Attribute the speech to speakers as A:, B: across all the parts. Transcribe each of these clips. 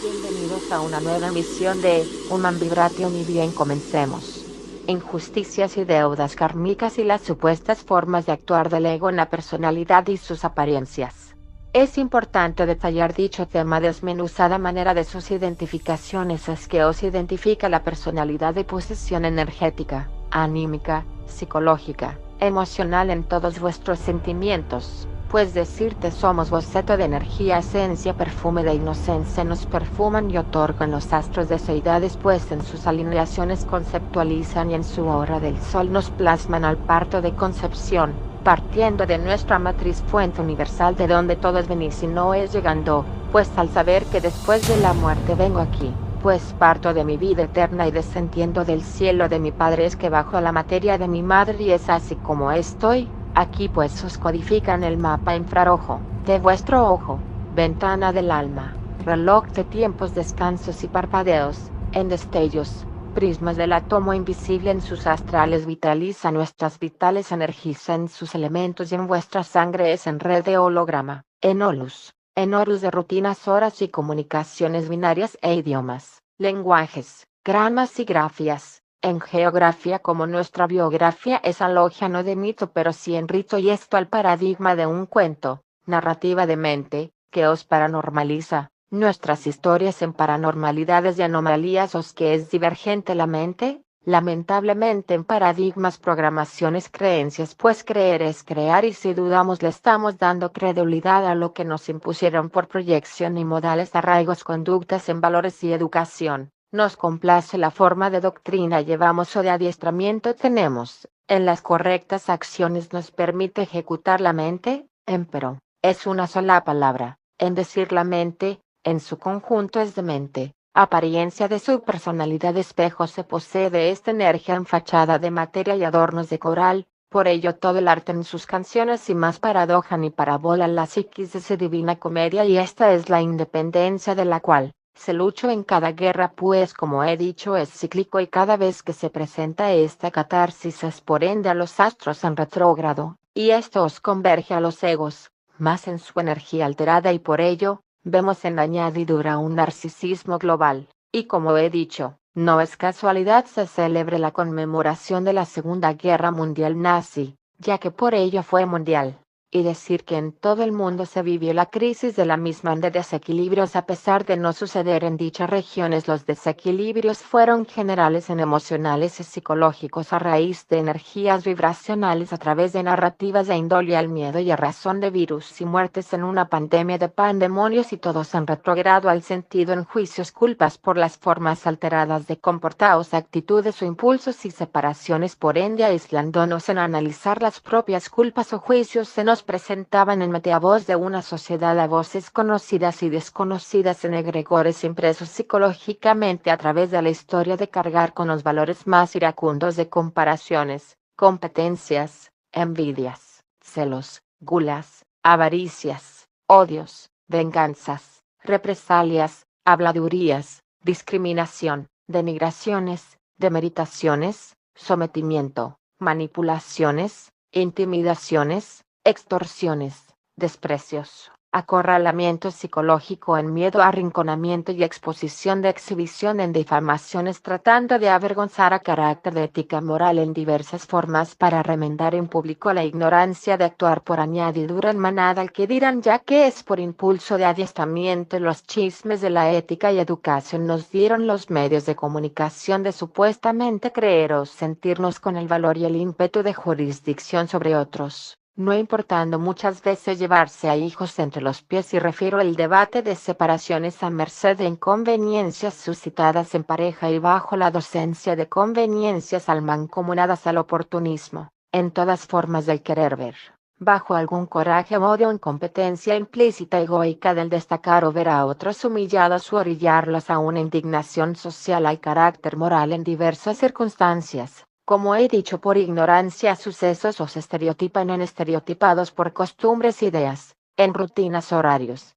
A: Bienvenidos a una nueva emisión de Human Vibration y bien comencemos. Injusticias y deudas kármicas y las supuestas formas de actuar del ego en la personalidad y sus apariencias. Es importante detallar dicho tema desmenuzada manera de sus identificaciones es que os identifica la personalidad de posesión energética, anímica, psicológica, emocional en todos vuestros sentimientos. Pues decirte somos boceto de energía, esencia, perfume de inocencia nos perfuman y otorgan los astros de deidades pues en sus alineaciones conceptualizan y en su hora del sol nos plasman al parto de concepción, partiendo de nuestra matriz fuente universal de donde todos venís y no es llegando, pues al saber que después de la muerte vengo aquí, pues parto de mi vida eterna y descendiendo del cielo de mi Padre es que bajo la materia de mi madre y es así como estoy. Aquí pues os codifican el mapa infrarrojo, de vuestro ojo, ventana del alma, reloj de tiempos, descansos y parpadeos, en destellos, prismas del átomo invisible en sus astrales vitaliza nuestras vitales energiza en sus elementos y en vuestra sangre es en red de holograma, en horus de rutinas, horas y comunicaciones binarias e idiomas, lenguajes, gramas y grafías. En geografía como nuestra biografía es alogia no de mito pero sí en rito y esto al paradigma de un cuento, narrativa de mente, que os paranormaliza, nuestras historias en paranormalidades y anomalías os que es divergente la mente, lamentablemente en paradigmas, programaciones, creencias pues creer es crear y si dudamos le estamos dando credulidad a lo que nos impusieron por proyección y modales, arraigos, conductas en valores y educación. Nos complace la forma de doctrina llevamos o de adiestramiento tenemos, en las correctas acciones nos permite ejecutar la mente, empero, es una sola palabra, en decir la mente, en su conjunto es de mente, apariencia de su personalidad espejo se posee de esta energía en fachada de materia y adornos de coral, por ello todo el arte en sus canciones y más paradoja ni parábola la psiquis de su divina comedia y esta es la independencia de la cual se luchó en cada guerra pues como he dicho es cíclico y cada vez que se presenta esta catarsis es por ende a los astros en retrógrado, y esto os converge a los egos, más en su energía alterada y por ello, vemos en la añadidura un narcisismo global, y como he dicho, no es casualidad se celebre la conmemoración de la Segunda Guerra Mundial nazi, ya que por ello fue mundial. Y decir que en todo el mundo se vivió la crisis de la misma de desequilibrios a pesar de no suceder en dichas regiones los desequilibrios fueron generales en emocionales y psicológicos a raíz de energías vibracionales a través de narrativas de índole al miedo y a razón de virus y muertes en una pandemia de pandemonios y todos en retrogrado al sentido en juicios culpas por las formas alteradas de comportaos actitudes o impulsos y separaciones por ende aislándonos en analizar las propias culpas o juicios se nos presentaban en meteavoz de una sociedad a voces conocidas y desconocidas en egregores impresos psicológicamente a través de la historia de cargar con los valores más iracundos de comparaciones, competencias, envidias, celos, gulas, avaricias, odios, venganzas, represalias, habladurías, discriminación, denigraciones, demeritaciones, sometimiento, manipulaciones, intimidaciones, extorsiones, desprecios, acorralamiento psicológico en miedo, arrinconamiento y exposición de exhibición en difamaciones tratando de avergonzar a carácter de ética moral en diversas formas para remendar en público la ignorancia de actuar por añadidura en manada al que dirán ya que es por impulso de adiestramiento los chismes de la ética y educación nos dieron los medios de comunicación de supuestamente creer o sentirnos con el valor y el ímpetu de jurisdicción sobre otros no importando muchas veces llevarse a hijos entre los pies y refiero el debate de separaciones a merced de inconveniencias suscitadas en pareja y bajo la docencia de conveniencias al mancomunadas al oportunismo, en todas formas del querer ver, bajo algún coraje, odio o incompetencia implícita egoica del destacar o ver a otros humillados o orillarlos a una indignación social al carácter moral en diversas circunstancias. Como he dicho por ignorancia sucesos o se estereotipan en estereotipados por costumbres ideas, en rutinas horarios,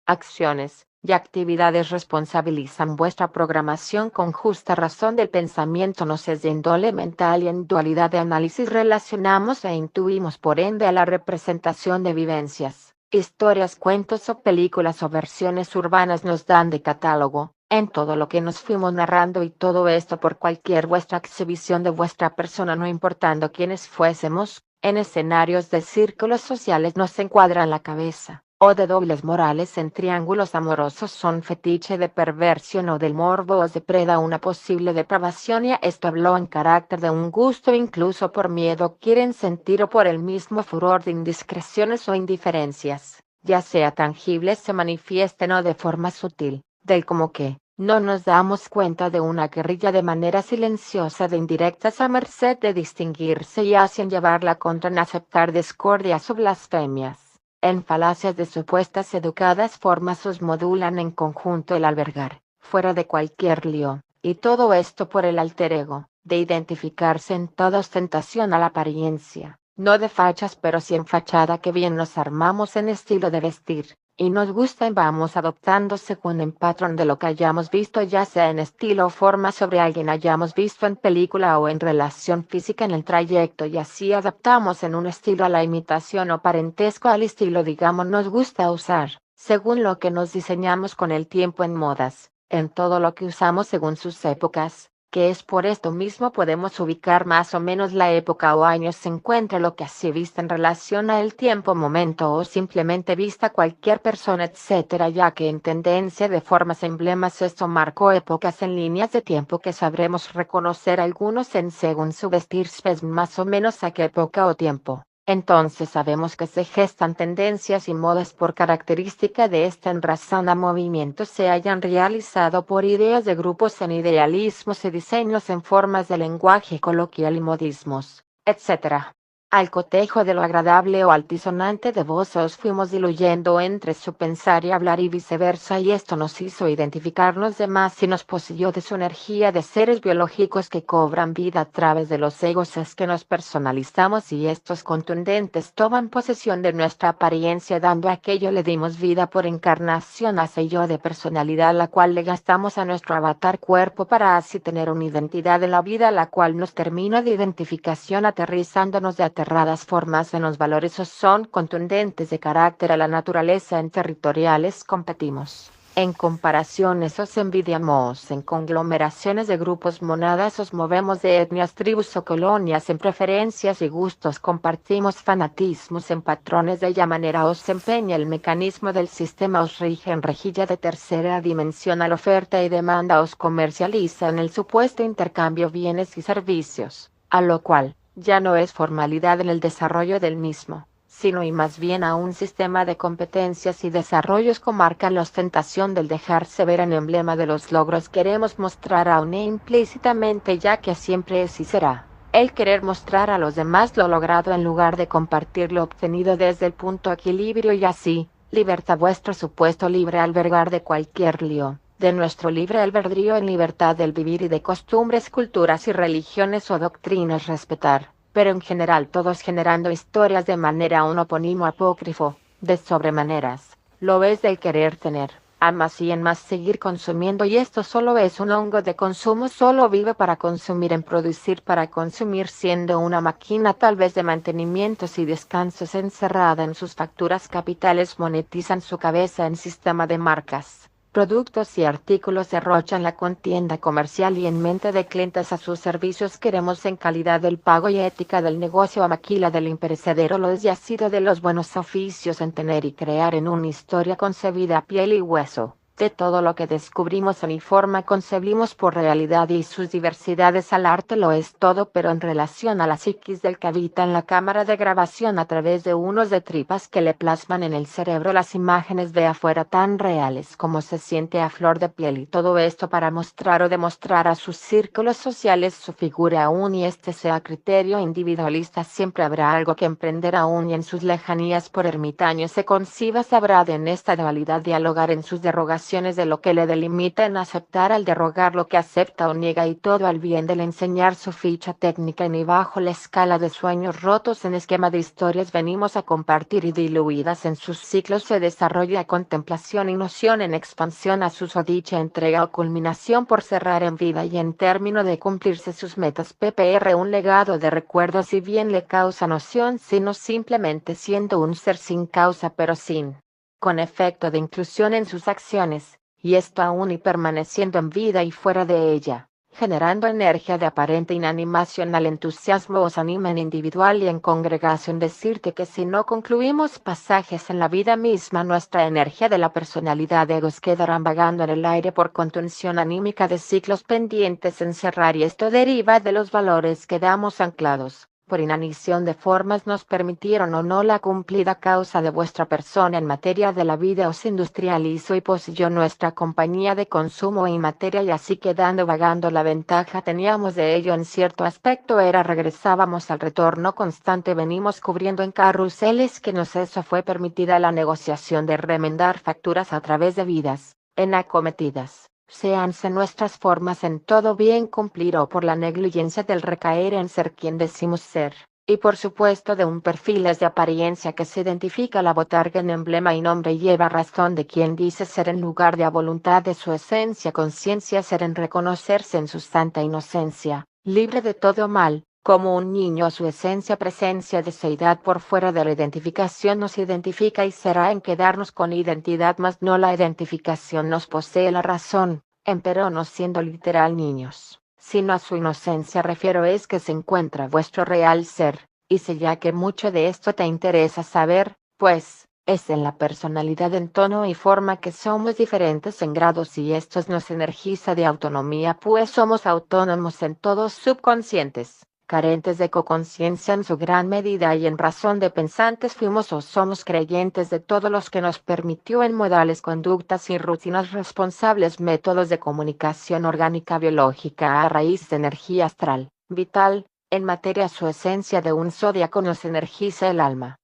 A: acciones, y actividades responsabilizan vuestra programación con justa razón del pensamiento nos es de índole mental y en dualidad de análisis relacionamos e intuimos por ende a la representación de vivencias, Historias, cuentos o películas o versiones urbanas nos dan de catálogo, en todo lo que nos fuimos narrando y todo esto por cualquier vuestra exhibición de vuestra persona no importando quiénes fuésemos, en escenarios de círculos sociales nos encuadran la cabeza, o de dobles morales en triángulos amorosos son fetiche de perversión o del morbo os depreda una posible depravación y a esto habló en carácter de un gusto incluso por miedo quieren sentir o por el mismo furor de indiscreciones o indiferencias, ya sea tangibles se manifiesten o de forma sutil, del como que, no nos damos cuenta de una guerrilla de manera silenciosa de indirectas a merced de distinguirse y hacen llevar la contra en aceptar discordias o blasfemias. En falacias de supuestas educadas formas os modulan en conjunto el albergar, fuera de cualquier lío, y todo esto por el alter ego, de identificarse en toda ostentación a la apariencia, no de fachas pero sí en fachada que bien nos armamos en estilo de vestir, y nos gusta y vamos adoptando según el patrón de lo que hayamos visto ya sea en estilo o forma sobre alguien hayamos visto en película o en relación física en el trayecto y así adaptamos en un estilo a la imitación o parentesco al estilo digamos nos gusta usar, según lo que nos diseñamos con el tiempo en modas, en todo lo que usamos según sus épocas que es por esto mismo podemos ubicar más o menos la época o año se encuentra lo que así vista en relación a el tiempo momento o simplemente vista cualquier persona etcétera ya que en tendencia de formas emblemas esto marcó épocas en líneas de tiempo que sabremos reconocer algunos en según su vestir más o menos a qué época o tiempo. Entonces sabemos que se gestan tendencias y modas por característica de esta en razón a movimientos se hayan realizado por ideas de grupos en idealismos y diseños en formas de lenguaje coloquial y modismos, etc. Al cotejo de lo agradable o altisonante de voz os fuimos diluyendo entre su pensar y hablar y viceversa y esto nos hizo identificarnos de más y nos poseyó de su energía de seres biológicos que cobran vida a través de los egos es que nos personalizamos y estos contundentes toman posesión de nuestra apariencia dando a aquello le dimos vida por encarnación a sello de personalidad la cual le gastamos a nuestro avatar cuerpo para así tener una identidad en la vida la cual nos termina de identificación aterrizándonos de aterradas formas en los valores o son contundentes de carácter a la naturaleza en territoriales competimos. En comparaciones os envidiamos, en conglomeraciones de grupos monadas os movemos de etnias, tribus o colonias, en preferencias y gustos compartimos fanatismos, en patrones de ella manera os empeña el mecanismo del sistema os rige en rejilla de tercera dimensión a la oferta y demanda os comercializa en el supuesto intercambio bienes y servicios, a lo cual, ya no es formalidad en el desarrollo del mismo sino y más bien a un sistema de competencias y desarrollos que marca la ostentación del dejarse ver en emblema de los logros queremos mostrar aún e implícitamente ya que siempre es y será, el querer mostrar a los demás lo logrado en lugar de compartir lo obtenido desde el punto equilibrio y así, libertad vuestro supuesto libre albergar de cualquier lío. De nuestro libre albedrío en libertad del vivir y de costumbres, culturas y religiones o doctrinas respetar pero en general todos generando historias de manera un opónimo apócrifo, de sobremaneras, lo ves del querer tener, a más y en más seguir consumiendo y esto solo es un hongo de consumo solo vive para consumir en producir para consumir siendo una máquina tal vez de mantenimientos y descansos encerrada en sus facturas capitales monetizan su cabeza en sistema de marcas. Productos y artículos derrochan la contienda comercial y en mente de clientes a sus servicios queremos en calidad del pago y ética del negocio a maquila del imperecedero lo desyacido de los buenos oficios en tener y crear en una historia concebida a piel y hueso. De todo lo que descubrimos en y forma concebimos por realidad y sus diversidades al arte lo es todo pero en relación a la psiquis del que habita en la cámara de grabación a través de unos de tripas que le plasman en el cerebro las imágenes de afuera tan reales como se siente a flor de piel y todo esto para mostrar o demostrar a sus círculos sociales su figura aún y este sea criterio individualista siempre habrá algo que emprender aún y en sus lejanías por ermitaño se conciba sabrá de en esta dualidad dialogar en sus derogaciones limitaciones de lo que le delimita, en aceptar al derrogar lo que acepta o niega, y todo al bien del enseñar su ficha técnica. Ni bajo la escala de sueños rotos en esquema de historias venimos a compartir y diluidas en sus ciclos se desarrolla contemplación y noción en expansión a su dicha entrega o culminación por cerrar en vida y en término de cumplirse sus metas. PPR, un legado de recuerdos, si bien le causa noción, sino simplemente siendo un ser sin causa pero sin con efecto de inclusión en sus acciones, y esto aún y permaneciendo en vida y fuera de ella, generando energía de aparente inanimación al entusiasmo os anima en individual y en congregación. Decirte que si no concluimos pasajes en la vida misma, nuestra energía de la personalidad de egos quedarán vagando en el aire por contención anímica de ciclos pendientes en cerrar, y esto deriva de los valores que damos anclados por inanición de formas nos permitieron o no la cumplida causa de vuestra persona en materia de la vida os industrializó y poseyó nuestra compañía de consumo en materia, y así quedando vagando la ventaja teníamos de ello en cierto aspecto era regresábamos al retorno constante, venimos cubriendo en carruseles que nos eso fue permitida la negociación de remendar facturas a través de vidas en acometidas, séanse nuestras formas en todo bien cumplir o por la negligencia del recaer en ser quien decimos ser, y por supuesto de un perfil es de apariencia que se identifica la botarga en emblema y nombre y lleva razón de quien dice ser en lugar de a voluntad de su esencia conciencia ser en reconocerse en su santa inocencia, libre de todo mal. Como un niño su esencia presencia de seidad por fuera de la identificación nos identifica y será en quedarnos con identidad mas no la identificación nos posee la razón, empero no siendo literal niños, sino a su inocencia refiero es que se encuentra vuestro real ser, y sé ya que mucho de esto te interesa saber, pues, es en la personalidad en tono y forma que somos diferentes en grados y esto nos energiza de autonomía pues somos autónomos en todos subconscientes, carentes de coconciencia en su gran medida y en razón de pensantes fuimos o somos creyentes de todos los que nos permitió en modales conductas y rutinas responsables métodos de comunicación orgánica biológica a raíz de energía astral, vital, en materia su esencia de un zodiaco nos energiza el alma.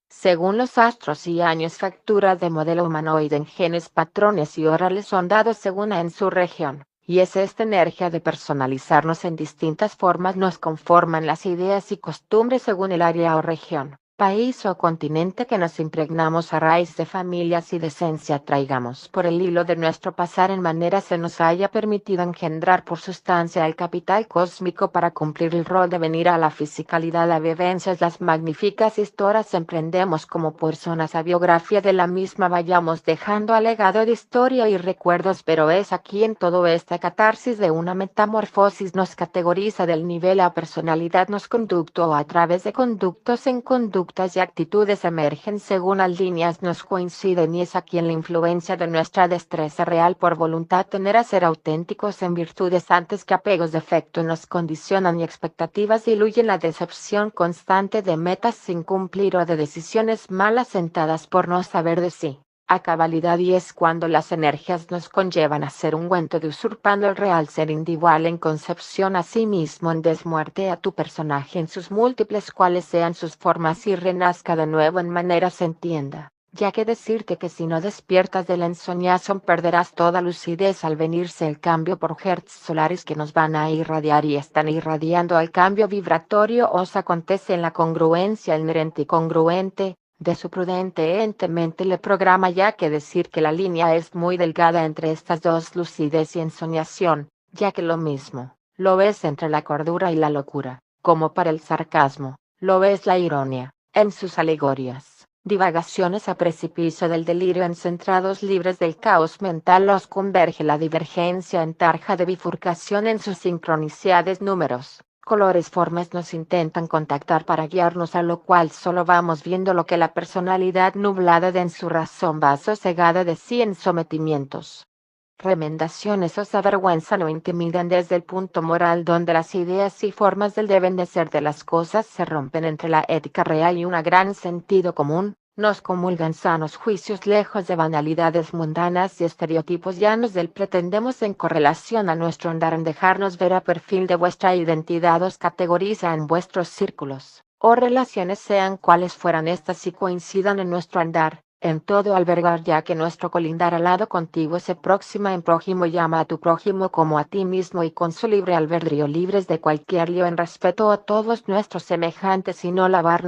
A: Según los astros y años facturas de modelo humanoide en genes patrones y orales son dados según en su región. Y es esta energía de personalizarnos en distintas formas nos conforman las ideas y costumbres según el área o región, país o continente que nos impregnamos a raíz de familias y de esencia traigamos por el hilo de nuestro pasar en manera se nos haya permitido engendrar por sustancia el capital cósmico para cumplir el rol de venir a la fisicalidad a vivencias las magníficas historias emprendemos como personas a biografía de la misma vayamos dejando alegado de historia y recuerdos pero es aquí en todo esta catarsis de una metamorfosis nos categoriza del nivel a personalidad nos conducto o a través de conductos en conductas y actitudes emergen según las líneas nos coinciden y es aquí en la influencia de nuestra destreza real por voluntad tener a ser auténticos en virtudes antes que apegos de efecto nos condicionan y expectativas diluyen la decepción constante de metas sin cumplir o de decisiones mal asentadas por no saber de sí a cabalidad y es cuando las energías nos conllevan a ser ungüento de usurpando el real ser individual en concepción a sí mismo en desmuerte a tu personaje en sus múltiples cuales sean sus formas y renazca de nuevo en manera se entienda, ya que decirte que si no despiertas del ensoñazo perderás toda lucidez al venirse el cambio por hertz solares que nos van a irradiar y están irradiando al cambio vibratorio os acontece en la congruencia inherente y congruente de su prudente mente le programa ya que decir que la línea es muy delgada entre estas dos lucidez y ensoñación, ya que lo mismo, lo ves entre la cordura y la locura, como para el sarcasmo, lo ves la ironía, en sus alegorías, divagaciones a precipicio del delirio en centrados libres del caos mental los converge la divergencia en tarja de bifurcación en sus sincronicidades números. Colores formas nos intentan contactar para guiarnos a lo cual solo vamos viendo lo que la personalidad nublada de en su razón va sosegada de sí en sometimientos. Remendaciones os avergüenzan o intimidan desde el punto moral donde las ideas y formas del deben de ser de las cosas se rompen entre la ética real y un gran sentido común. Nos comulgan sanos juicios lejos de banalidades mundanas y estereotipos llanos del pretendemos en correlación a nuestro andar en dejarnos ver a perfil de vuestra identidad os categoriza en vuestros círculos, o relaciones sean cuales fueran estas y coincidan en nuestro andar, en todo albergar, ya que nuestro colindar al lado contigo se próxima en prójimo, llama a tu prójimo como a ti mismo, y con su libre albedrío libres de cualquier lío en respeto a todos nuestros semejantes, y no lavar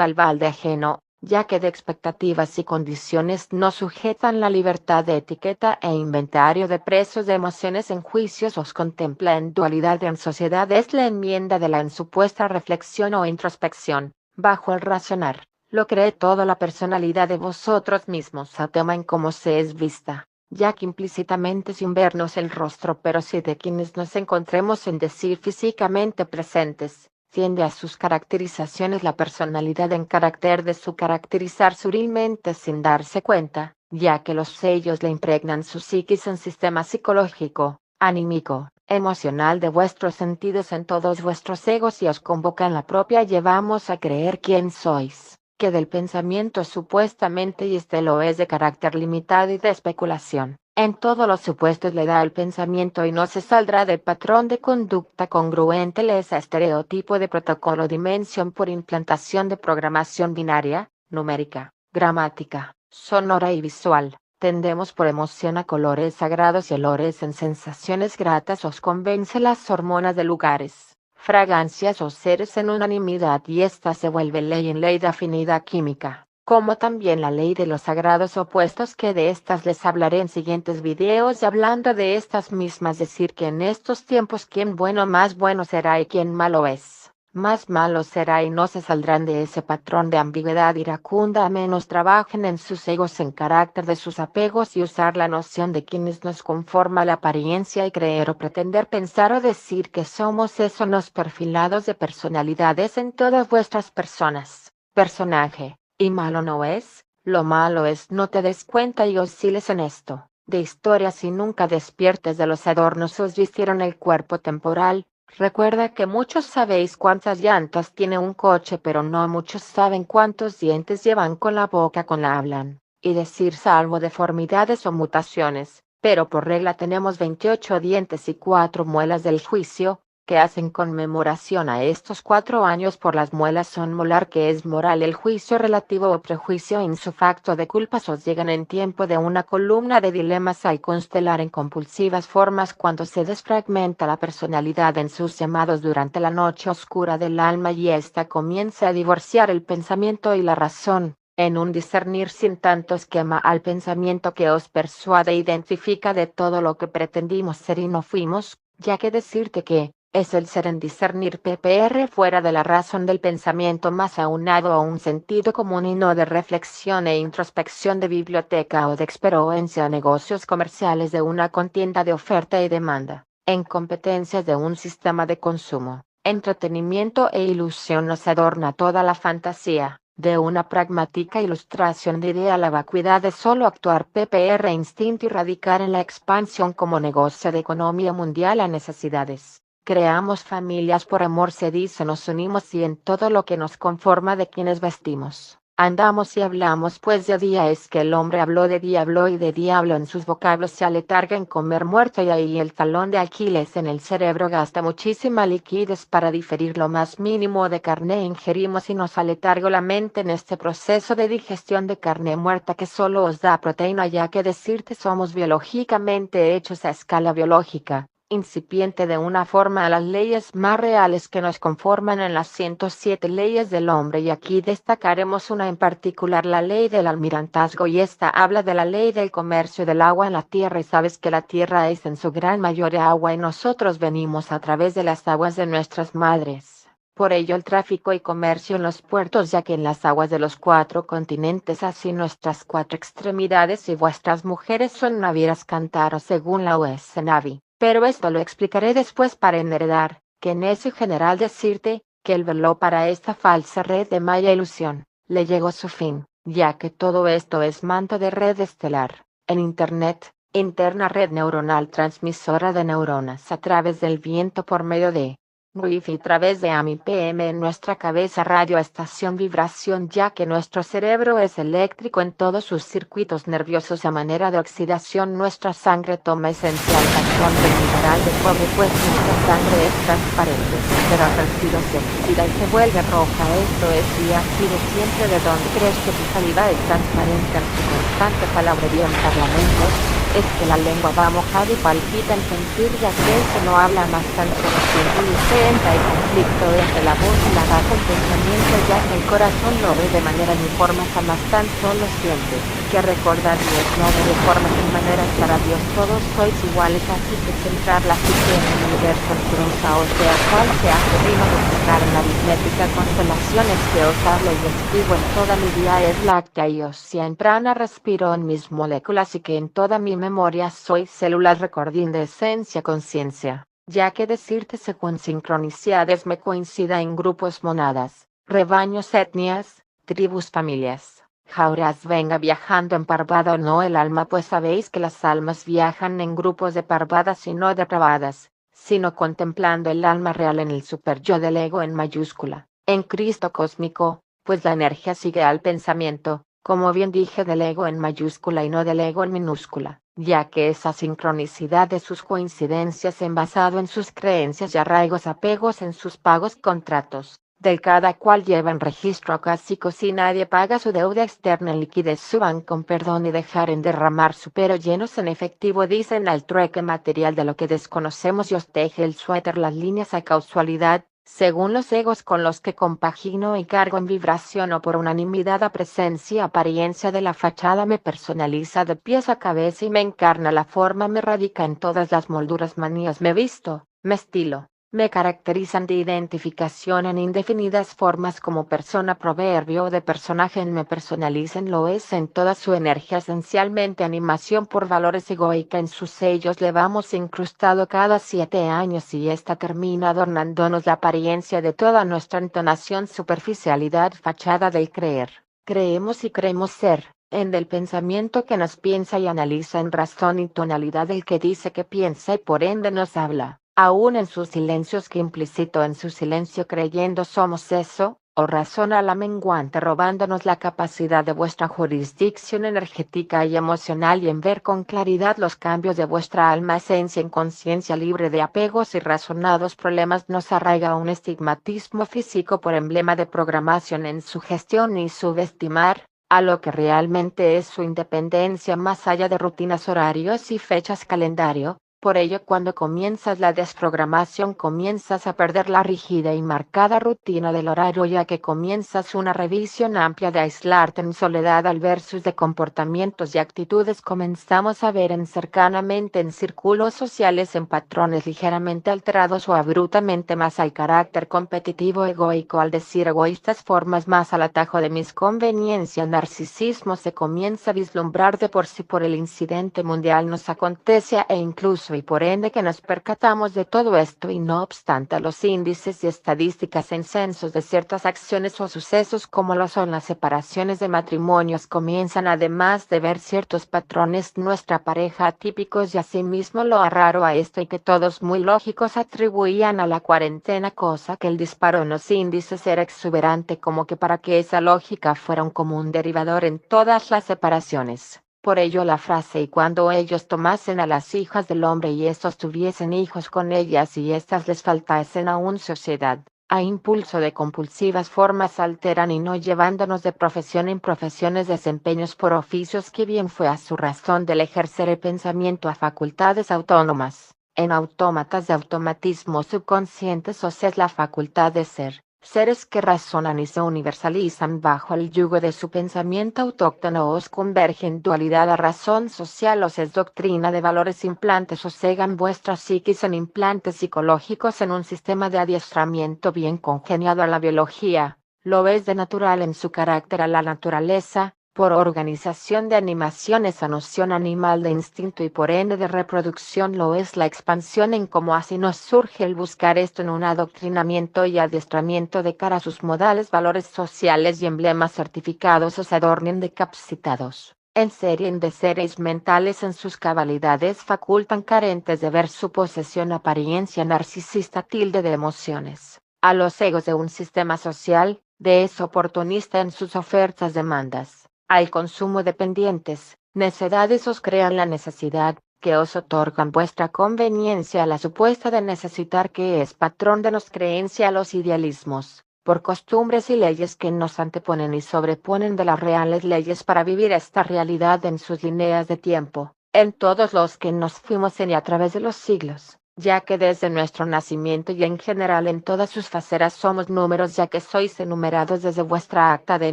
A: al balde ajeno, ya que de expectativas y condiciones no sujetan la libertad de etiqueta e inventario de precios de emociones en juicios os contempla en dualidad en sociedad, es la enmienda de la en supuesta reflexión o introspección, bajo el razonar. Lo cree todo la personalidad de vosotros mismos a tema en cómo se es vista, ya que implícitamente sin vernos el rostro, pero sí de quienes nos encontremos en decir físicamente presentes, tiende a sus caracterizaciones la personalidad en carácter de su caracterizar sutilmente sin darse cuenta, ya que los sellos le impregnan su psiquis en sistema psicológico, anímico, emocional de vuestros sentidos en todos vuestros egos, y os convoca en la propia llevamos a creer quién sois, que del pensamiento supuestamente y lo es de carácter limitado y de especulación. En todos los supuestos le da el pensamiento y no se saldrá del patrón de conducta congruente, le es a estereotipo de protocolo dimensión por implantación de programación binaria, numérica, gramática, sonora y visual. Tendemos por emoción a colores sagrados y olores en sensaciones gratas, os convence las hormonas de lugares, fragancias o seres en unanimidad, y esta se vuelve ley en ley de afinidad química, como también la ley de los sagrados opuestos, que de estas les hablaré en siguientes videos. Y hablando de estas mismas, decir que en estos tiempos quien bueno más bueno será y quien malo es, más malo será, y no se saldrán de ese patrón de ambigüedad iracunda a menos trabajen en sus egos en carácter de sus apegos, y usar la noción de quienes nos conforma la apariencia, y creer o pretender pensar o decir que somos eso los perfilados de personalidades en todas vuestras personas, personaje. Y malo no es, lo malo es no te des cuenta y osciles en esto, de historias y nunca despiertes de los adornos os vistieron el cuerpo temporal. Recuerda que muchos sabéis cuántas llantas tiene un coche, pero no muchos saben cuántos dientes llevan con la boca con la hablan, y decir salvo deformidades o mutaciones, pero por regla tenemos 28 dientes y 4 muelas del juicio, que hacen conmemoración a estos 4 años por las muelas son molar, que es moral. El juicio relativo o prejuicio insufacto de culpas os llegan en tiempo de una columna de dilemas al constelar en compulsivas formas cuando se desfragmenta la personalidad en sus llamados durante la noche oscura del alma, y ésta comienza a divorciar el pensamiento y la razón, en un discernir sin tanto esquema al pensamiento que os persuade e identifica de todo lo que pretendimos ser y no fuimos, ya que decirte que es el ser en discernir ppr fuera de la razón del pensamiento más aunado a un sentido común y no de reflexión e introspección de biblioteca o de experiencia, negocios comerciales de una contienda de oferta y demanda, en competencias de un sistema de consumo, entretenimiento e ilusión nos adorna toda la fantasía, de una pragmática ilustración de idea la vacuidad de solo actuar ppr instinto y radicar en la expansión como negocio de economía mundial a necesidades. Creamos familias por amor, se dice, nos unimos y en todo lo que nos conforma de quienes vestimos, andamos y hablamos, pues de día es que el hombre habló de diablo y de diablo en sus vocablos se aletarga en comer muerto, y ahí el talón de Aquiles en el cerebro gasta muchísima liquidez para diferir lo más mínimo de carne ingerimos, y nos aletarga la mente en este proceso de digestión de carne muerta que solo os da proteína, ya que decirte somos biológicamente hechos a escala biológica incipiente de una forma a las leyes más reales que nos conforman en las 107 leyes del hombre, y aquí destacaremos una en particular, la ley del almirantazgo, y esta habla de la ley del comercio del agua en la tierra, y sabes que la tierra es en su gran mayoría agua y nosotros venimos a través de las aguas de nuestras madres. Por ello el tráfico y comercio en los puertos, ya que en las aguas de los 4 continentes, así nuestras 4 extremidades, y vuestras mujeres son navieras cántaros según la US Navy. Pero esto lo explicaré después para enheredar, que en ese general decirte, que el velo para esta falsa red de maya ilusión, le llegó su fin, ya que todo esto es manto de red estelar, en Internet, interna red neuronal transmisora de neuronas a través del viento por medio de Wi-Fi a través de AMI PM en nuestra cabeza, radio, estación, vibración, ya que nuestro cerebro es eléctrico en todos sus circuitos nerviosos. A manera de oxidación nuestra sangre toma esencial razón del mineral de cobre, pues nuestra sangre es transparente, pero al respiro se oxida y se vuelve roja. Esto es y ha sido siempre. ¿De dónde crees que tu saliva es transparente en tu constante palabrería en parlamentos? Es que la lengua va mojada y palpita en sentir, ya que se no habla más tan solo tiempo y senta el conflicto entre la voz y la razón, pensamiento, ya que el corazón lo ve de manera uniforme, jamás tan solo siente. Que recordar Dios no de forma sin manera estar a Dios, todos sois iguales, así que centrar la psique en el universo en prosa, o sea, cual se hace rima de buscar en la aritmética, constelaciones que os hablo y escribo en toda mi vía es láctea y oceana, respiro en mis moléculas y que en toda mi memoria soy células recordín de esencia conciencia, ya que decirte según sincronicidades me coincida en grupos, monadas, rebaños, etnias, tribus, familias, jauras, venga viajando en parvada o no el alma, pues sabéis que las almas viajan en grupos de parvadas y no depravadas, sino contemplando el alma real en el super yo del ego en mayúscula, en Cristo cósmico, pues la energía sigue al pensamiento, como bien dije, del ego en mayúscula y no del ego en minúscula, ya que esa sincronicidad de sus coincidencias en basado en sus creencias y arraigos, apegos en sus pagos, contratos, del cada cual lleva en registro acásico. Si nadie paga su deuda externa en liquidez, suban con perdón y dejar en derramar su pero llenos en efectivo, dicen al trueque material de lo que desconocemos, y os teje el suéter las líneas a causalidad, según los egos con los que compagino y cargo en vibración o por unanimidad. A presencia, apariencia de la fachada me personaliza de pies a cabeza y me encarna la forma, me radica en todas las molduras, manías, me visto, me estilo, me caracterizan de identificación en indefinidas formas como persona, proverbio de personaje, en me personalizan, lo es en toda su energía, esencialmente animación por valores, egoica en sus sellos, le vamos incrustado cada 7 años y esta termina adornándonos la apariencia de toda nuestra entonación, superficialidad, fachada del creer. Creemos y creemos ser, en del pensamiento que nos piensa y analiza en razón y tonalidad del que dice que piensa y por ende nos habla, aún en sus silencios, que implícito en su silencio creyendo somos eso, o razón a la menguante, robándonos la capacidad de vuestra jurisdicción energética y emocional y en ver con claridad los cambios de vuestra alma, esencia en conciencia libre de apegos y razonados problemas. Nos arraiga un estigmatismo físico por emblema de programación en su gestión y subestimar a lo que realmente es su independencia más allá de rutinas, horarios y fechas calendario. Por ello, cuando comienzas la desprogramación, comienzas a perder la rígida y marcada rutina del horario, ya que comienzas una revisión amplia de aislarte en soledad al versus de comportamientos y actitudes. Comenzamos a ver en cercanamente en círculos sociales, en patrones ligeramente alterados o abruptamente más al carácter competitivo, egoico, al decir egoístas, formas más al atajo de mis conveniencias. Narcisismo se comienza a vislumbrar de por sí por el incidente mundial nos acontece e incluso y por ende que nos percatamos de todo esto, y no obstante los índices y estadísticas en censos de ciertas acciones o sucesos como lo son las separaciones de matrimonios comienzan además de ver ciertos patrones nuestra pareja atípicos, y asimismo lo raro a esto y que todos muy lógicos atribuían a la cuarentena, cosa que el disparo en los índices era exuberante, como que para que esa lógica fuera un común derivador en todas las separaciones. Por ello la frase y cuando ellos tomasen a las hijas del hombre y estos tuviesen hijos con ellas y éstas les faltasen aún sociedad, a impulso de compulsivas formas alteran y no llevándonos de profesión en profesiones, desempeños por oficios que bien fue a su razón del ejercer el pensamiento a facultades autónomas, en autómatas de automatismo subconscientes, o sea es la facultad de ser. Seres que razonan y se universalizan bajo el yugo de su pensamiento autóctono, os convergen dualidad a razón social, os es doctrina de valores, implantes, os cegan vuestra psiquis en implantes psicológicos en un sistema de adiestramiento bien congeniado a la biología, lo es de natural en su carácter a la naturaleza, por organización de animación esa noción animal de instinto y por ende de reproducción lo es la expansión en cómo así nos surge el buscar esto en un adoctrinamiento y adiestramiento de cara a sus modales, valores sociales y emblemas certificados os adornen de capacitados. en serie de seres mentales en sus cabalidades facultan carentes de ver su posesión apariencia narcisista tilde de emociones, a los egos de un sistema social, de es oportunista en sus ofertas demandas, al consumo dependientes, necedades os crean la necesidad, que os otorgan vuestra conveniencia a la supuesta de necesitar que es patrón de nos creencia a los idealismos por costumbres y leyes que nos anteponen y sobreponen de las reales leyes para vivir esta realidad en sus líneas de tiempo, en todos los que nos fuimos en y a través de los siglos, ya que desde nuestro nacimiento y en general en todas sus facetas somos números ya que sois enumerados desde vuestra acta de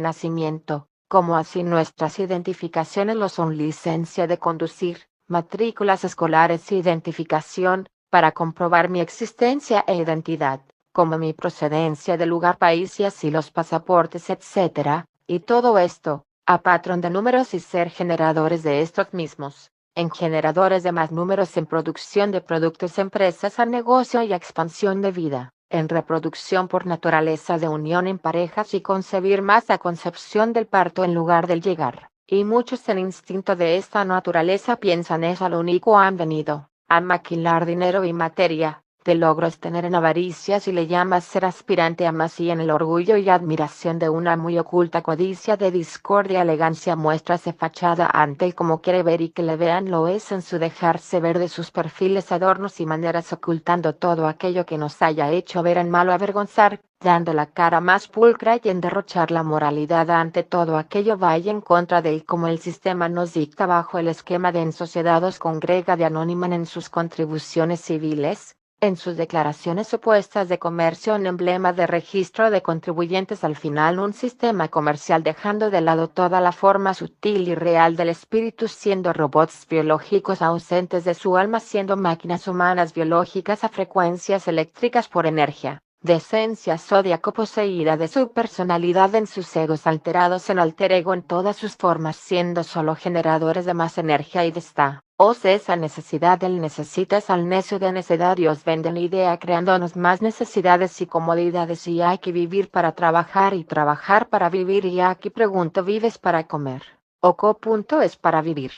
A: nacimiento, como así nuestras identificaciones lo son licencia de conducir, matrículas escolares e identificación, para comprobar mi existencia e identidad como mi procedencia de lugar, país y así los pasaportes, etc., y todo esto, a patrón de números y ser generadores de estos mismos, en generadores de más números en producción de productos, empresas a negocio y expansión de vida, en reproducción por naturaleza de unión en parejas y concebir más a concepción del parto en lugar del llegar, y muchos en instinto de esta naturaleza piensan es a lo único han venido, a maquilar dinero y materia de logros tener en avaricia si le llamas ser aspirante a más y en el orgullo y admiración de una muy oculta codicia de discordia elegancia muéstrase fachada ante el como quiere ver y que le vean lo es en su dejarse ver de sus perfiles adornos y maneras ocultando todo aquello que nos haya hecho ver en malo avergonzar, dando la cara más pulcra y en derrochar la moralidad ante todo aquello vaya en contra de él como el sistema nos dicta bajo el esquema de en sociedad os congrega de anóniman en sus contribuciones civiles, en sus declaraciones supuestas de comercio en emblema de registro de contribuyentes al final un sistema comercial dejando de lado toda la forma sutil y real del espíritu siendo robots biológicos ausentes de su alma siendo máquinas humanas biológicas a frecuencias eléctricas por energía, de esencia zodiaco poseída de su personalidad en sus egos alterados en alter ego en todas sus formas siendo solo generadores de más energía y de esta. Esa necesidad del necesitas al necio de necesarios venden la idea creándonos más necesidades y comodidades y hay que vivir para trabajar y trabajar para vivir y aquí pregunto ¿vives para comer? ¿O punto es para vivir?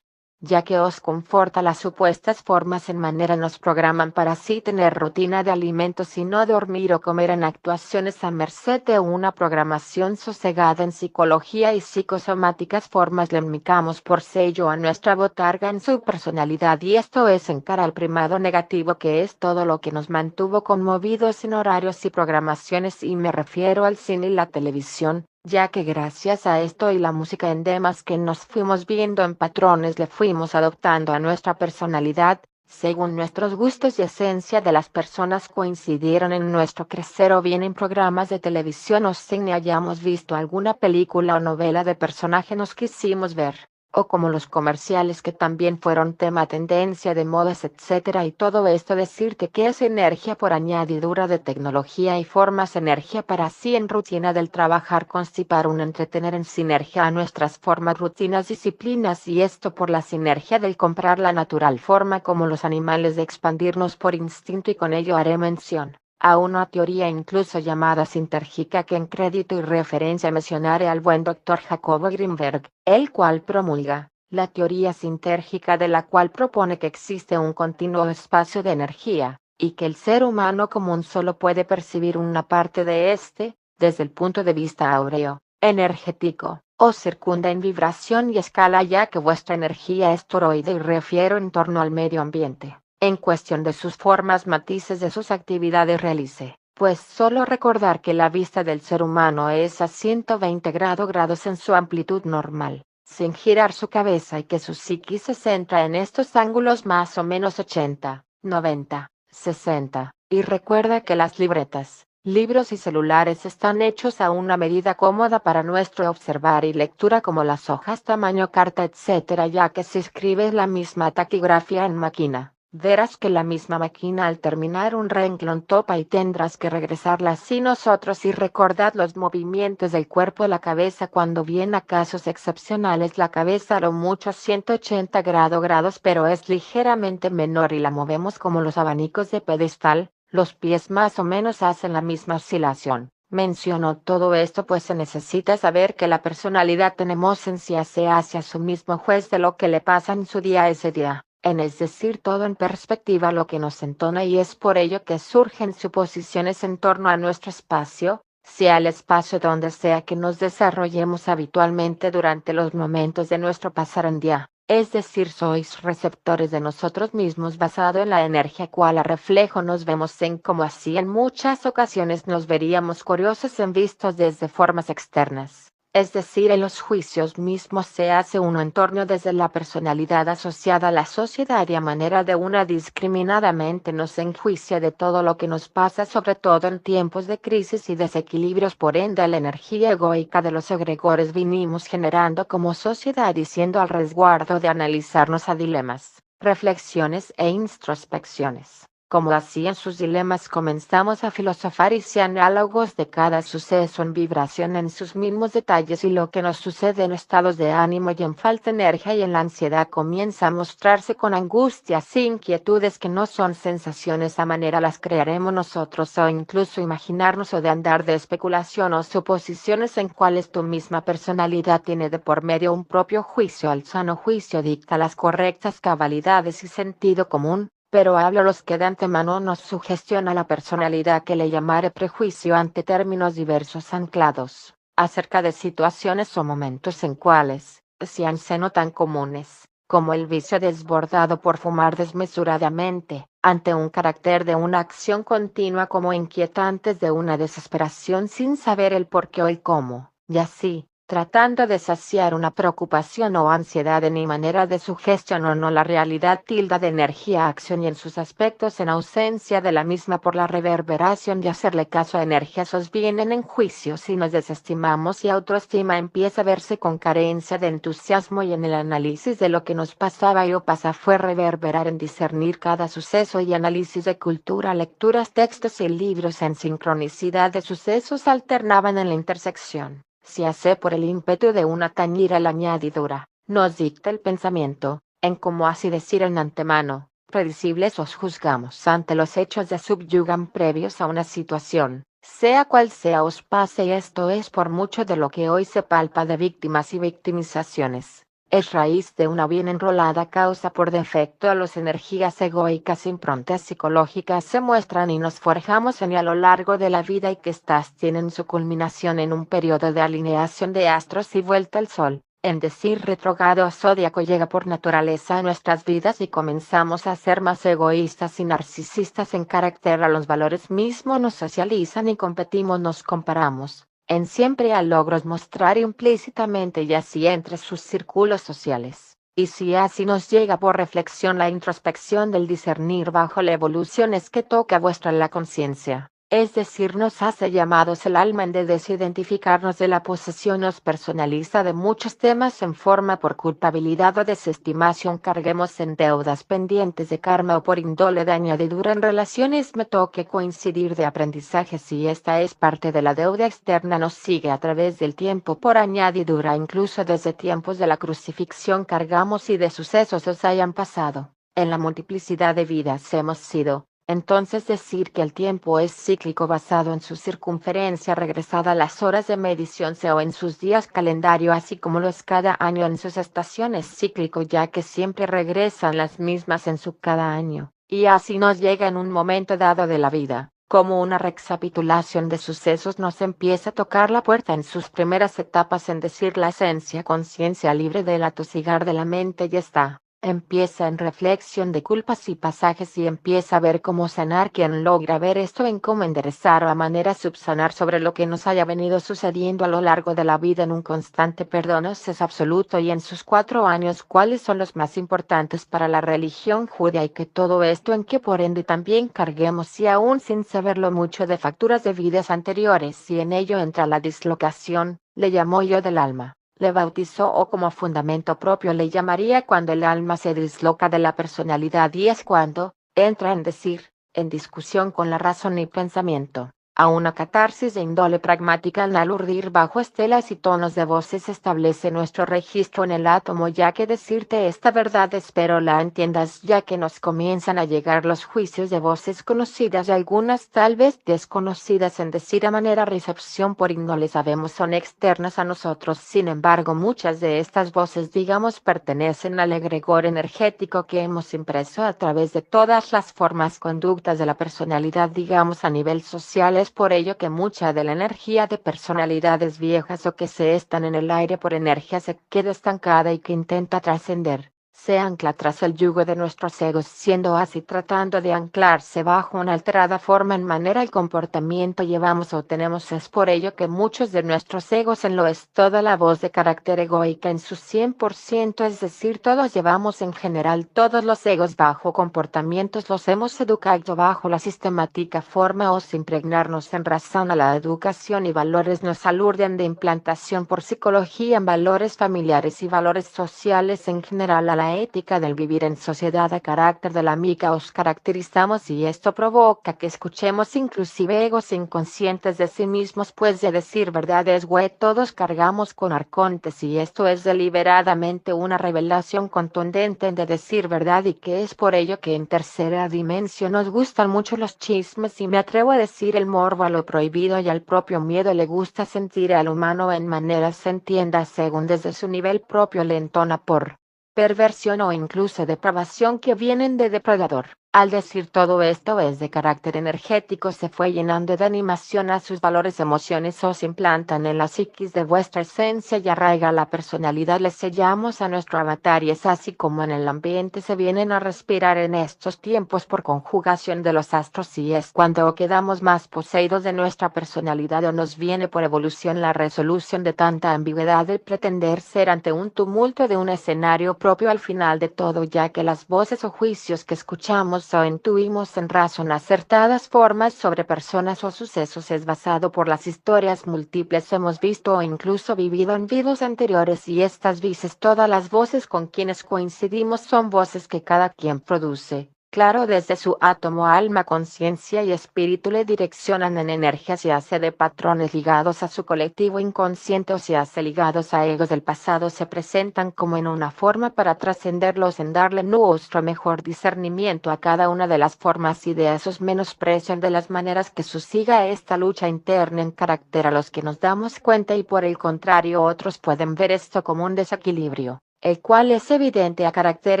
A: Ya que os conforta las supuestas formas en manera nos programan para así tener rutina de alimentos y no dormir o comer en actuaciones a merced de una programación sosegada en psicología y psicosomáticas formas le indicamos por sello a nuestra botarga en su personalidad y esto es en cara al primado negativo que es todo lo que nos mantuvo conmovidos en horarios y programaciones y me refiero al cine y la televisión, ya que gracias a esto y la música en demás que nos fuimos viendo en patrones le fuimos adoptando a nuestra personalidad, según nuestros gustos y esencia de las personas coincidieron en nuestro crecer o bien en programas de televisión o cine hayamos visto alguna película o novela de personaje nos quisimos ver, o como los comerciales que también fueron tema tendencia de modas etcétera y todo esto decirte que es energía por añadidura de tecnología y formas energía para así en rutina del trabajar constipar un entretener en sinergia a nuestras formas rutinas disciplinas y esto por la sinergia del comprar la natural forma como los animales de expandirnos por instinto y con ello haré mención a una teoría incluso llamada sintérgica que en crédito y referencia mencionaré al buen doctor Jacobo Grinberg, el cual promulga la teoría sintérgica de la cual propone que existe un continuo espacio de energía, y que el ser humano común solo puede percibir una parte de este, desde el punto de vista áureo, energético, o circunda en vibración y escala ya que vuestra energía es toroide y refiero en torno al medio ambiente en cuestión de sus formas matices de sus actividades realice, pues solo recordar que la vista del ser humano es a 120 grados en su amplitud normal, sin girar su cabeza y que su psiquis se centra en estos ángulos más o menos 80, 90, 60, y recuerda que las libretas, libros y celulares están hechos a una medida cómoda para nuestro observar y lectura como las hojas tamaño carta etc. ya que se escribe la misma taquigrafía en máquina. Verás que la misma máquina al terminar un renglón topa y tendrás que regresarla así nosotros y recordad los movimientos del cuerpo la cabeza cuando bien a casos excepcionales la cabeza a lo mucho 180 grados pero es ligeramente menor y la movemos como los abanicos de pedestal, los pies más o menos hacen la misma oscilación, Menciono todo esto pues se necesita saber que la personalidad en emocencia se hace a sí mismo juez de lo que le pasa en su día ese día, es decir, todo en perspectiva lo que nos entona y es por ello que surgen suposiciones en torno a nuestro espacio, sea el espacio donde sea que nos desarrollemos habitualmente durante los momentos de nuestro pasar en día. Es decir, sois receptores de nosotros mismos basado en la energía cual a reflejo nos vemos en como así en muchas ocasiones nos veríamos curiosos en vistos desde formas externas. Es decir, en los juicios mismos se hace uno en torno desde la personalidad asociada a la sociedad y a manera de una discriminadamente nos enjuicia de todo lo que nos pasa, sobre todo en tiempos de crisis y desequilibrios. Por ende, la energía egoica de los egregores vinimos generando como sociedad y siendo al resguardo de analizarnos a dilemas, reflexiones e introspecciones. Como así en sus dilemas comenzamos a filosofar y ser análogos de cada suceso en vibración en sus mismos detalles y lo que nos sucede en estados de ánimo y en falta de energía y en la ansiedad comienza a mostrarse con angustias e inquietudes que no son sensaciones a manera las crearemos nosotros o incluso imaginarnos o de andar de especulación o suposiciones en cuales tu misma personalidad tiene de por medio un propio juicio. Al sano juicio dicta las correctas cabalidades y sentido común. Pero hablo los que de antemano nos sugestiona la personalidad que le llamaré prejuicio ante términos diversos anclados, acerca de situaciones o momentos en cuales, sean seno tan comunes, como el vicio desbordado por fumar desmesuradamente, ante un carácter de una acción continua como inquietantes de una desesperación sin saber el por qué o el cómo, y así, tratando de saciar una preocupación o ansiedad en mi manera de sugestión o no la realidad tilda de energía acción y en sus aspectos en ausencia de la misma por la reverberación de hacerle caso a energías os vienen en juicio si nos desestimamos y autoestima empieza a verse con carencia de entusiasmo y en el análisis de lo que nos pasaba y o pasa fue reverberar en discernir cada suceso y análisis de cultura, lecturas, textos y libros en sincronicidad de sucesos alternaban en la intersección. Se hace por el ímpetu de una tañira la añadidura, nos dicta el pensamiento, en como así decir en antemano, predecibles os juzgamos ante los hechos de subyugan previos a una situación, sea cual sea os pase y esto es por mucho de lo que hoy se palpa de víctimas y victimizaciones. Es raíz de una bien enrolada causa por defecto a las energías egoicas improntas psicológicas se muestran y nos forjamos en y a lo largo de la vida y que éstas tienen su culminación en un periodo de alineación de astros y vuelta al sol, en decir retrógrado o zodiaco llega por naturaleza a nuestras vidas y comenzamos a ser más egoístas y narcisistas en carácter a los valores mismos nos socializan y competimos nos comparamos en siempre a logros mostrar implícitamente y así entre sus círculos sociales. Y si así nos llega por reflexión la introspección del discernir bajo la evolución es que toca vuestra la conciencia, es decir, nos hace llamados el alma en de desidentificarnos de la posesión nos personaliza de muchos temas en forma por culpabilidad o desestimación carguemos en deudas pendientes de karma o por índole de añadidura en relaciones me toque coincidir de aprendizaje si esta es parte de la deuda externa nos sigue a través del tiempo por añadidura incluso desde tiempos de la crucifixión cargamos y de sucesos os hayan pasado, en la multiplicidad de vidas hemos sido. Entonces decir que el tiempo es cíclico basado en su circunferencia regresada a las horas de medición o en sus días calendario así como lo es cada año en sus estaciones cíclico ya que siempre regresan las mismas en su cada año, y así nos llega en un momento dado de la vida, como una recapitulación de sucesos nos empieza a tocar la puerta en sus primeras etapas en decir la esencia conciencia libre del atosigar de la mente y está. Empieza en reflexión de culpas y pasajes y empieza a ver cómo sanar quien logra ver esto en cómo enderezar o a manera subsanar sobre lo que nos haya venido sucediendo a lo largo de la vida en un constante perdón es absoluto y en sus 4 años cuáles son los más importantes para la religión judía y que todo esto en que por ende también carguemos y aún sin saberlo mucho de facturas de vidas anteriores y en ello entra la dislocación, le llamó yo del alma. Le bautizó o como fundamento propio le llamaría cuando el alma se disloca de la personalidad y es cuando, entra en decir, en discusión con la razón y pensamiento. a una catarsis de índole pragmática al urdir bajo estelas y tonos de voces establece nuestro registro en el átomo, ya que decirte esta verdad espero la entiendas, ya que nos comienzan a llegar los juicios de voces conocidas y algunas tal vez desconocidas, en decir a manera recepción por índole sabemos son externas a nosotros. Sin embargo, muchas de estas voces digamos pertenecen al egregor energético que hemos impreso a través de todas las formas conductas de la personalidad digamos a nivel social. Es por ello que mucha de la energía de personalidades viejas o que se están en el aire por energía se queda estancada y que intenta trascender, se ancla tras el yugo de nuestros egos, siendo así tratando de anclarse bajo una alterada forma en manera y comportamiento llevamos o tenemos. Es por ello que muchos de nuestros egos en lo es toda la voz de carácter egoica en su 100%, es decir, todos llevamos en general todos los egos bajo comportamientos los hemos educado bajo la sistemática forma o sin impregnarnos en razón a la educación y valores nos aluden de implantación por psicología en valores familiares y valores sociales en general a la ética del vivir en sociedad a carácter de la mica os caracterizamos y esto provoca que escuchemos inclusive egos inconscientes de sí mismos, pues de decir verdad es todos cargamos con arcontes y esto es deliberadamente una revelación contundente de decir verdad y que es por ello que en tercera dimensión nos gustan mucho los chismes y me atrevo a decir el morbo a lo prohibido y al propio miedo le gusta sentir al humano en maneras se entienda según desde su nivel propio le entona por perversión o incluso depravación que vienen de depredador. Al decir todo esto es de carácter energético se fue llenando de animación a sus valores emociones o se implantan en la psiquis de vuestra esencia y arraiga la personalidad les sellamos a nuestro avatar y es así como en el ambiente se vienen a respirar en estos tiempos por conjugación de los astros y es cuando quedamos más poseídos de nuestra personalidad o nos viene por evolución la resolución de tanta ambigüedad del pretender ser ante un tumulto de un escenario propio al final de todo, ya que las voces o juicios que escuchamos o intuimos en razón acertadas formas sobre personas o sucesos es basado por las historias múltiples hemos visto o incluso vivido en vidas anteriores y estas veces todas las voces con quienes coincidimos son voces que cada quien produce. Claro, desde su átomo, alma, conciencia y espíritu le direccionan en energía, se hace de patrones ligados a su colectivo inconsciente o se hace ligados a egos del pasado, se presentan como en una forma para trascenderlos en darle nuestro mejor discernimiento a cada una de las formas y de esos menosprecian de las maneras que susciga esta lucha interna en carácter a los que nos damos cuenta y por el contrario otros pueden ver esto como un desequilibrio, el cual es evidente a carácter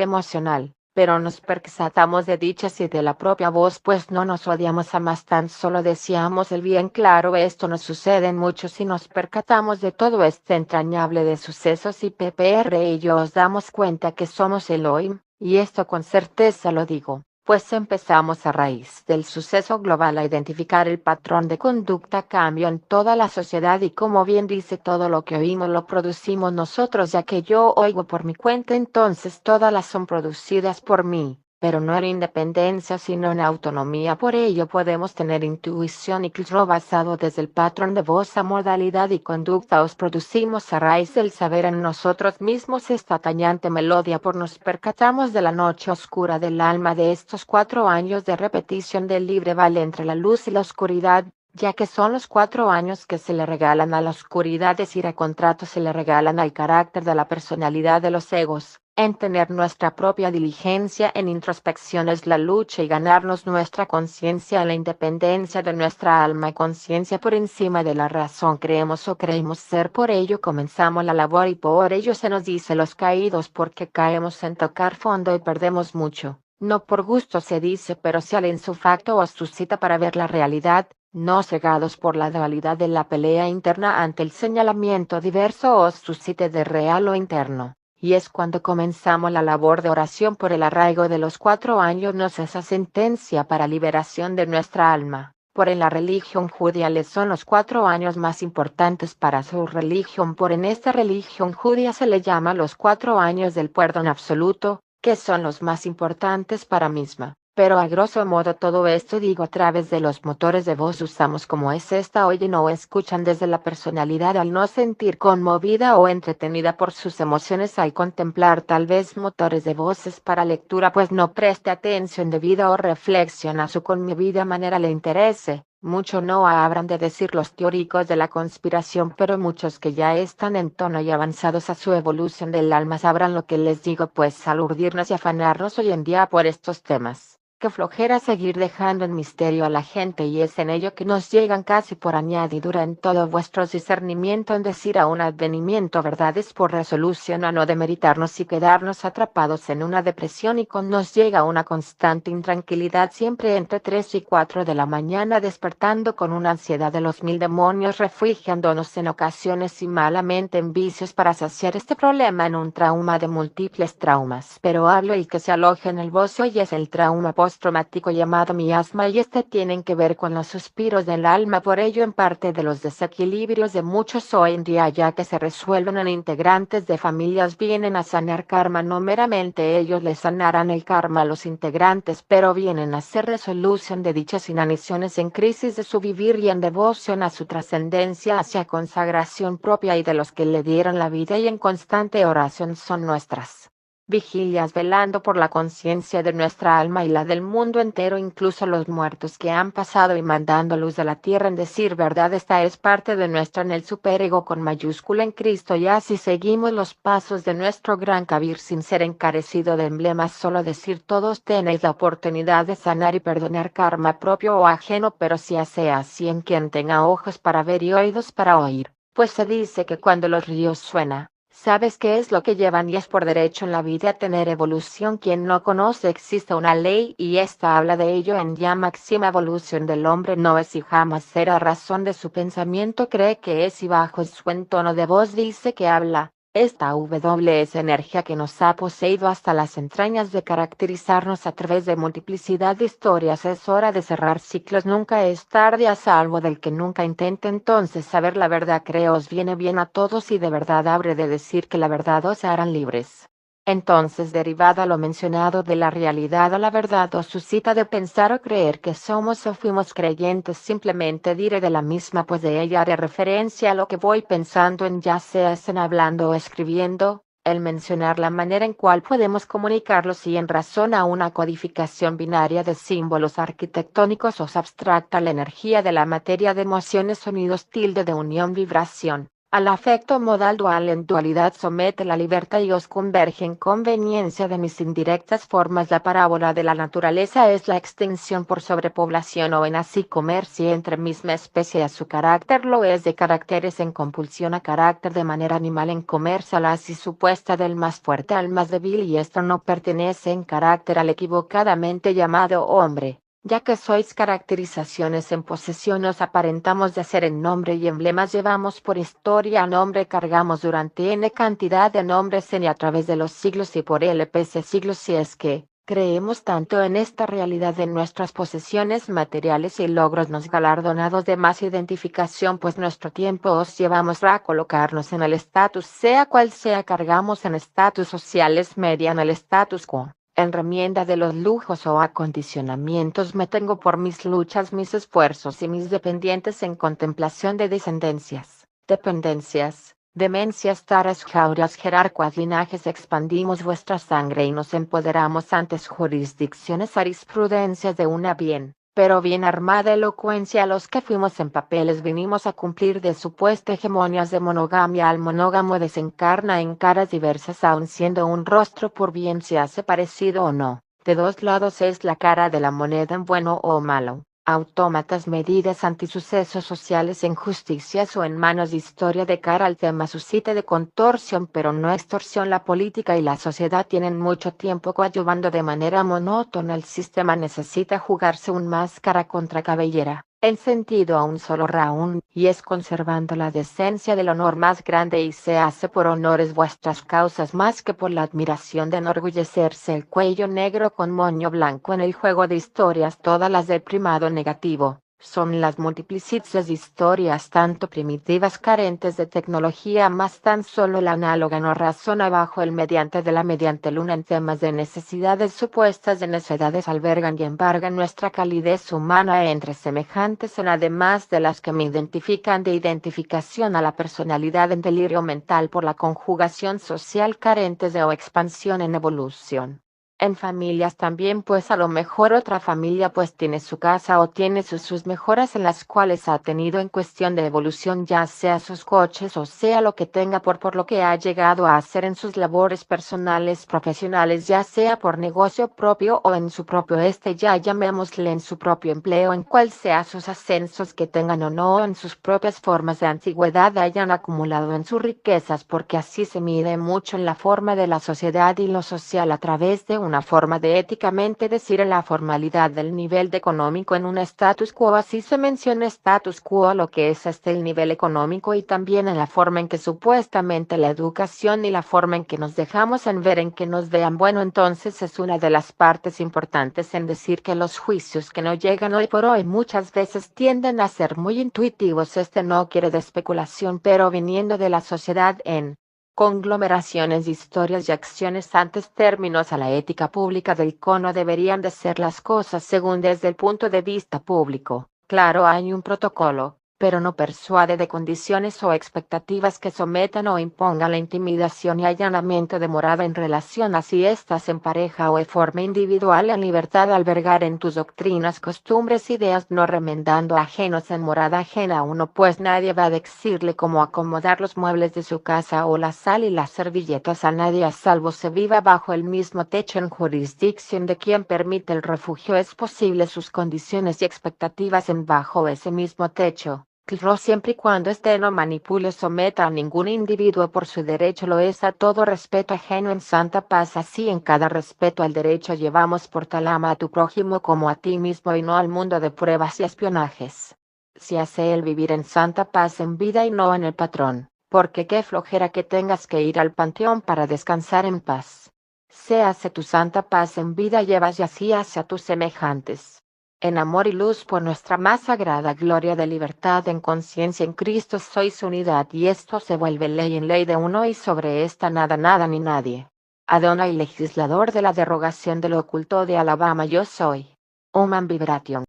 A: emocional. Pero nos percatamos de dichas y de la propia voz, pues no nos odiamos a más, tan solo deseamos el bien. Claro, esto nos sucede en muchos y nos percatamos de todo este entrañable de sucesos y y yo os damos cuenta que somos Elohim, y esto con certeza lo digo, pues empezamos a raíz del suceso global a identificar el patrón de conducta cambio en toda la sociedad y como bien dice todo lo que oímos lo producimos nosotros, ya que yo oigo por mi cuenta entonces todas las son producidas por mí, pero no en independencia sino en autonomía. Por ello podemos tener intuición y claro basado desde el patrón de voz a modalidad y conducta os producimos a raíz del saber en nosotros mismos esta tañante melodía por nos percatamos de la noche oscura del alma de estos 4 años de repetición del libre vale entre la luz y la oscuridad, ya que son los 4 años que se le regalan a la oscuridad, decir a contrato se le regalan al carácter de la personalidad de los egos, en tener nuestra propia diligencia en introspección es la lucha y ganarnos nuestra conciencia, la independencia de nuestra alma y conciencia por encima de la razón creemos o creímos ser, por ello comenzamos la labor y por ello se nos dice los caídos porque caemos en tocar fondo y perdemos mucho, no por gusto se dice pero si al insufacto os suscita para ver la realidad, no cegados por la dualidad de la pelea interna ante el señalamiento diverso os suscite de real o interno. Y es cuando comenzamos la labor de oración por el arraigo de los 4 años nos esa sentencia para liberación de nuestra alma. Por en la religión judía les son los 4 años más importantes para su religión, por en esta religión judía se le llama los 4 años del perdón absoluto, que son los más importantes para misma. Pero a grosso modo todo esto digo a través de los motores de voz usamos como es esta oyen o escuchan desde la personalidad al no sentir conmovida o entretenida por sus emociones al contemplar tal vez motores de voces para lectura pues no preste atención debida o reflexión a su conmovida manera le interese, Mucho no habrán de decir los teóricos de la conspiración, pero muchos que ya están en tono y avanzados a su evolución del alma sabrán lo que les digo, pues al urdirnos y afanarnos hoy en día por estos temas, qué flojera seguir dejando en misterio a la gente, y es en ello que nos llegan casi por añadidura en todo vuestro discernimiento en decir a un advenimiento verdades por resolución, a no demeritarnos y quedarnos atrapados en una depresión, y con nos llega una constante intranquilidad siempre entre 3 y 4 de la mañana, despertando con una ansiedad de los mil demonios, refugiándonos en ocasiones y malamente en vicios para saciar este problema en un trauma de múltiples traumas. Pero hablo y que se aloja en el bocio, y es el trauma postraumático llamado miasma, y este tienen que ver con los suspiros del alma, por ello en parte de los desequilibrios de muchos hoy en día, ya que se resuelven en integrantes de familias, vienen a sanar karma, no meramente ellos les sanarán el karma a los integrantes, pero vienen a hacer resolución de dichas inaniciones en crisis de su vivir y en devoción a su trascendencia hacia consagración propia y de los que le dieron la vida, y en constante oración son nuestras vigilias velando por la conciencia de nuestra alma y la del mundo entero, incluso los muertos que han pasado, y mandando luz de la tierra. En decir verdad, esta es parte de nuestra en el superego con mayúscula en Cristo, y así seguimos los pasos de nuestro gran Kabir sin ser encarecido de emblemas, solo decir todos tenéis la oportunidad de sanar y perdonar karma propio o ajeno, pero si hace así en quien tenga ojos para ver y oídos para oír, pues se dice que cuando los ríos suenan, ¿sabes qué es lo que llevan? Y es por derecho en la vida tener evolución. Quien no conoce existe una ley, y esta habla de ello en ya máxima evolución del hombre no es y jamás será razón de su pensamiento, cree que es y bajo su entono de voz dice que habla. Esta W es energía que nos ha poseído hasta las entrañas de caracterizarnos a través de multiplicidad de historias. Es hora de cerrar ciclos, nunca es tarde, a salvo del que nunca intente entonces saber la verdad. Creo os viene bien a todos, y de verdad habré de decir que la verdad os harán libres. Entonces, derivada lo mencionado de la realidad a la verdad os suscita de pensar o creer que somos o fuimos creyentes, simplemente diré de la misma, pues de ella haré referencia a lo que voy pensando en, ya sea en hablando o escribiendo, el mencionar la manera en cual podemos comunicarlos, y en razón a una codificación binaria de símbolos arquitectónicos os abstracta la energía de la materia de emociones, sonidos, tilde de unión, vibración. Al afecto modal dual en dualidad somete la libertad, y os converge en conveniencia de mis indirectas formas. La parábola de la naturaleza es la extinción por sobrepoblación, o en así comercio entre misma especie, a su carácter lo es de caracteres en compulsión a carácter de manera animal, en comercio a la así supuesta del más fuerte al más débil, y esto no pertenece en carácter al equivocadamente llamado hombre, ya que sois caracterizaciones en posesión, os aparentamos de ser en nombre y emblemas, llevamos por historia a nombre, cargamos durante n cantidad de nombres en y a través de los siglos y por LPC siglos, si es que creemos tanto en esta realidad de nuestras posesiones materiales y logros nos galardonados de más identificación, pues nuestro tiempo os llevamos a colocarnos en el estatus, sea cual sea, cargamos en estatus sociales, median el status quo. En remienda de los lujos o acondicionamientos me tengo por mis luchas, mis esfuerzos y mis dependientes en contemplación de descendencias, dependencias, demencias, taras, jauras, jerarcuas, linajes. Expandimos vuestra sangre y nos empoderamos antes jurisdicciones, arisprudencias de una bien, pero bien armada elocuencia. Los que fuimos en papeles vinimos a cumplir de supuesta hegemonias de monogamia. Al monógamo desencarna en caras diversas, aun siendo un rostro, por bien se hace parecido o no. De dos lados es la cara de la moneda, en bueno o malo. Autómatas, medidas, antisucesos sociales, injusticias o en manos de historia. De cara al tema suscita de contorsión pero no extorsión. La política y la sociedad tienen mucho tiempo coadyuvando de manera monótona. El sistema necesita jugarse un máscara contra cabellera, en sentido a un solo round, y es conservando la decencia del honor más grande, y se hace por honores vuestras causas más que por la admiración de enorgullecerse. El cuello negro con moño blanco en el juego de historias, todas las del primado negativo, son las multiplicitas de historias, tanto primitivas carentes de tecnología, más tan solo la análoga no razona bajo el mediante de la mediante luna. En temas de necesidades supuestas de necedades albergan y embargan nuestra calidez humana entre semejantes, son además de las que me identifican de identificación a la personalidad en delirio mental por la conjugación social, carentes de o expansión en evolución. En familias también, pues a lo mejor otra familia pues tiene su casa o tiene sus mejoras en las cuales ha tenido en cuestión de evolución, ya sea sus coches o sea lo que tenga por lo que ha llegado a hacer en sus labores personales, profesionales, ya sea por negocio propio o en su propio ya llamémosle en su propio empleo, en cual sea sus ascensos que tengan o no, en sus propias formas de antigüedad hayan acumulado en sus riquezas, porque así se mide mucho en la forma de la sociedad y lo social a través de una forma de éticamente decir en la formalidad del nivel de económico en un status quo, así se menciona status quo lo que es hasta el nivel económico, y también en la forma en que supuestamente la educación y la forma en que nos dejamos en ver, en que nos vean. Bueno, entonces es una de las partes importantes en decir que los juicios que no llegan hoy por hoy muchas veces tienden a ser muy intuitivos. No quiere de especulación, pero viniendo de la sociedad en conglomeraciones de historias y acciones antes términos a la ética pública del cono deberían de ser las cosas según desde el punto de vista público. Claro, hay un protocolo, pero no persuade de condiciones o expectativas que sometan o impongan la intimidación y allanamiento de morada en relación a si estás en pareja o de forma individual, en libertad de albergar en tus doctrinas, costumbres, ideas, no remendando ajenos en morada ajena a uno, pues nadie va a decirle cómo acomodar los muebles de su casa o la sal y las servilletas a nadie, a salvo se viva bajo el mismo techo en jurisdicción de quien permite el refugio. Es posible sus condiciones y expectativas en bajo ese mismo techo. Claro, siempre y cuando no manipule o someta a ningún individuo por su derecho, lo es a todo respeto ajeno en santa paz. Así en cada respeto al derecho llevamos por tal: ama a tu prójimo como a ti mismo, y no al mundo de pruebas y espionajes. Si hace el vivir en santa paz en vida y no en el patrón, porque qué flojera que tengas que ir al panteón para descansar en paz. Se hace tu santa paz en vida, llevas y así hacia tus semejantes en amor y luz por nuestra más sagrada gloria de libertad en conciencia en Cristo sois unidad, y esto se vuelve ley en ley de uno, y sobre esta nada ni nadie. Adonai, legislador de la derogación de lo oculto de Alabama, yo soy. Human Vibration.